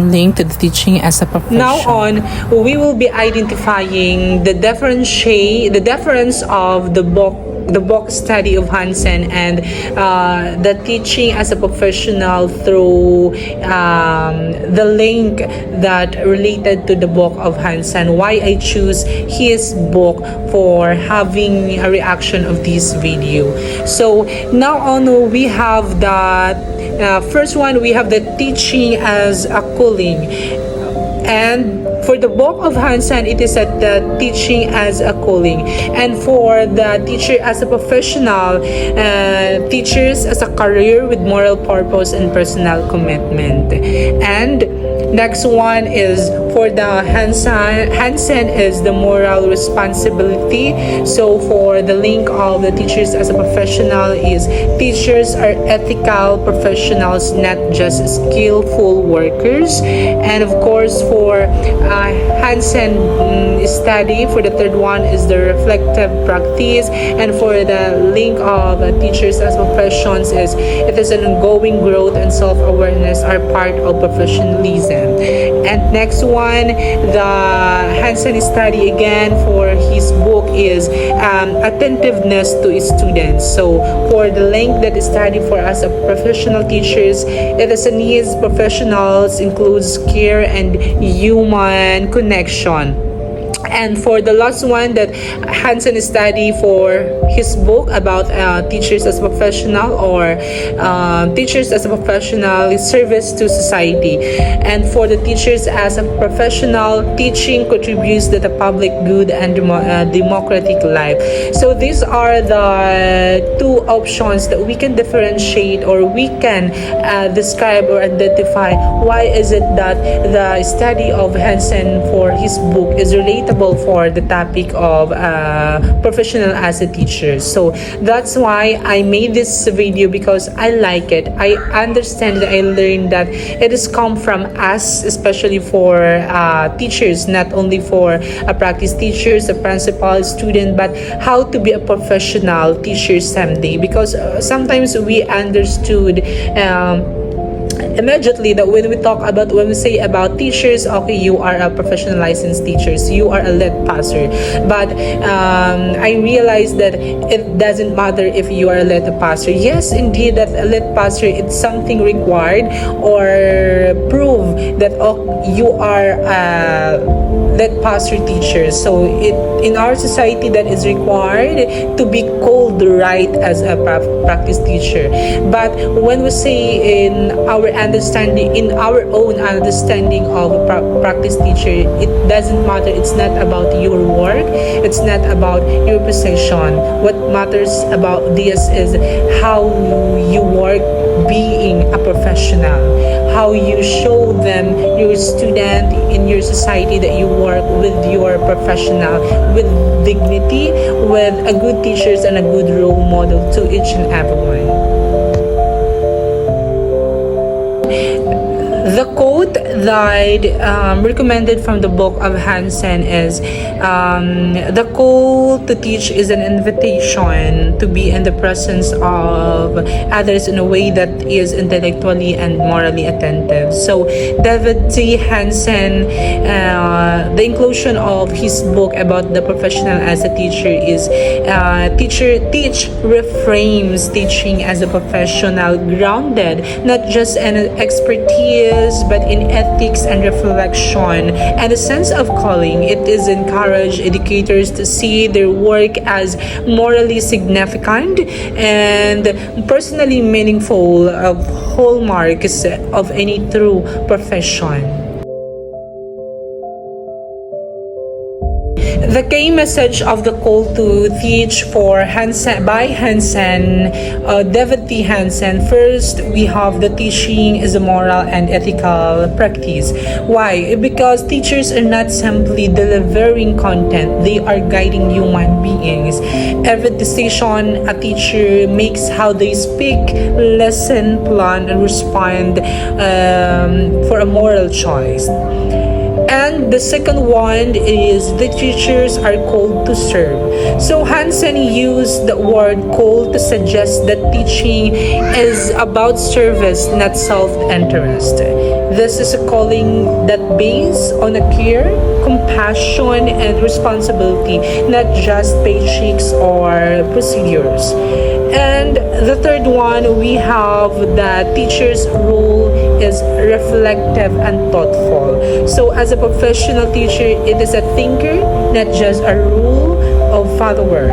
Linked to the teaching as a profession. Now on, we will be identifying the difference of the book study of HANSEN and the teaching as a professional through the link that related to the book of HANSEN. Why I choose his book for having a reaction of this video. So now on, we have that first one, we have the teaching as a calling. And for the book of HANSEN, it is at the teaching as a calling. And for the teacher as a professional, teachers as a career with moral purpose and personal commitment. And next one is for the HANSEN is the moral responsibility. So for the link of the teachers as a professional is teachers are ethical professionals, not just skillful workers. And of course for HANSEN study, for the third one is the reflective practice. And for the link of teachers as professions is it is an ongoing growth and self-awareness are part of professionalism. And next one, the HANSEN study again for his book is attentiveness to students. So for the link that is study for us as professional teachers, it is a needs professionals includes care and human connection. And for the last one that HANSEN study for his book about teachers as professional or teachers as a professional service to society. And for the teachers as a professional, teaching contributes to the public good and democratic life. So these are the two options that we can differentiate or we can describe or identify why is it that the study of HANSEN for his book is relatable for the topic of professional as a teacher. So that's why I made this video, because I like it. I understand that I learned that it has come from us, especially for teachers, not only for practice teachers, a principal, student, but how to be a professional teacher someday. Because sometimes we understood immediately that when we say about teachers, okay, you are a professional licensed teachers, you are a lead passer. But I realized that it doesn't matter if you are a lead passer. Yes, indeed, that a lead passer, it's something required or prove that you are a lead passer teacher. So in our society that is required to be called right as a practice teacher. But when we say in our understanding, in our own understanding of a practice teacher, it doesn't matter. It's not about your work, it's not about your position. What matters about this is how you work being a professional, how you show them, your student, in your society, that you work with your professional with dignity, with a good teachers and a good role model to each and everyone. The quote that recommended from the book of HANSEN is, the call to teach is an invitation to be in the presence of others in a way that is intellectually and morally attentive. So David T. HANSEN, the inclusion of his book about the professional as a teacher is teach reframes teaching as a professional grounded not just in expertise but in ethics and reflection and a sense of calling. It is encourage educators to see their work as morally significant and personally meaningful, of hallmarks of any true profession. The key message of the call to teach for HANSEN by HANSEN, David T. HANSEN. First, we have the teaching is a moral and ethical practice. Why? Because teachers are not simply delivering content; they are guiding human beings. Every decision a teacher makes, how they speak, listen, plan, and respond for a moral choice. And the second one is the teachers are called to serve. So Hansen used the word called to suggest that teaching is about service, not self-interest. This is a calling that based on a care, compassion, and responsibility, not just paychecks or procedures. And the third one, we have that teacher's role is reflective and thoughtful. So as a professional teacher, it is a thinker, not just a rule of follower.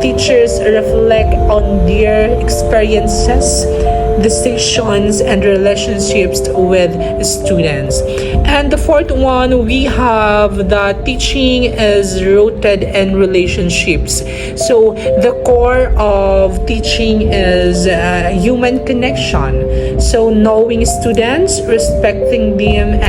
Teachers reflect on their experiences, decisions, and relationships with students. And the fourth one, we have that teaching is rooted in relationships. So the core of teaching is human connection. So knowing students, respecting them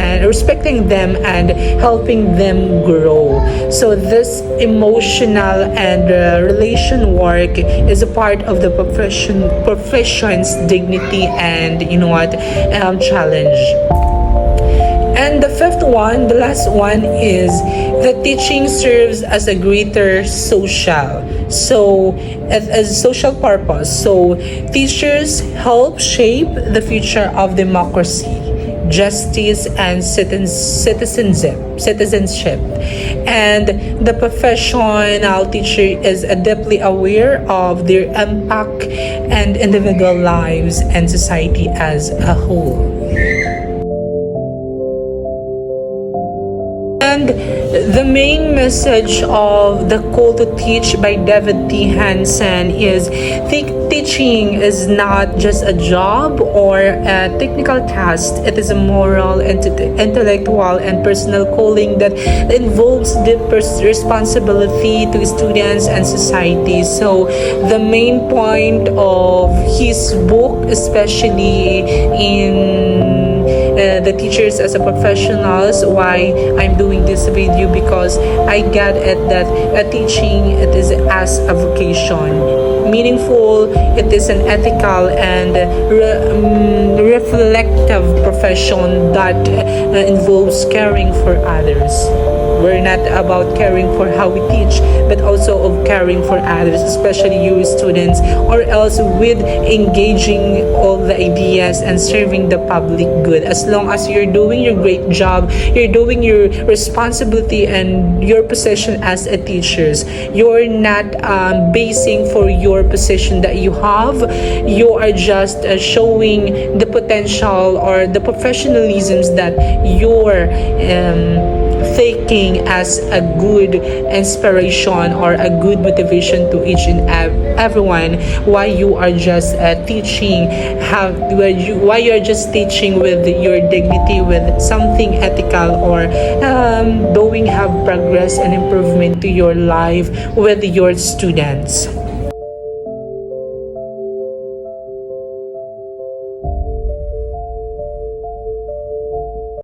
and helping them grow. So this emotional and relation work is a part of the profession's dignity and challenge. And the fifth one, the last one, is that teaching serves as a greater as social purpose. So teachers help shape the future of democracy, justice, and citizenship. And the professional teacher is deeply aware of their impact and individual lives and society as a whole. And the main message of the Call to Teach by David T. Hansen is teaching is not just a job or a technical task. It is a moral, intellectual, and personal calling that involves deep responsibility to students and society. So the main point of his book, especially in the teachers as a professionals, why I'm doing this video, because I get it that teaching, it is as a vocation, meaningful, it is an ethical and reflective profession that involves caring for others. We're not about caring for how we teach, but also of caring for others, especially you students, or else with engaging all the ideas and serving the public good. As long as you're doing your great job, you're doing your responsibility and your position as a teachers. You're not basing for your position that you have. You are just showing the potential or the professionalisms that you're taking as a good inspiration or a good motivation to each and everyone, why you are just teaching, why you're just teaching with your dignity, with something ethical, or doing have progress and improvement to your life with your students.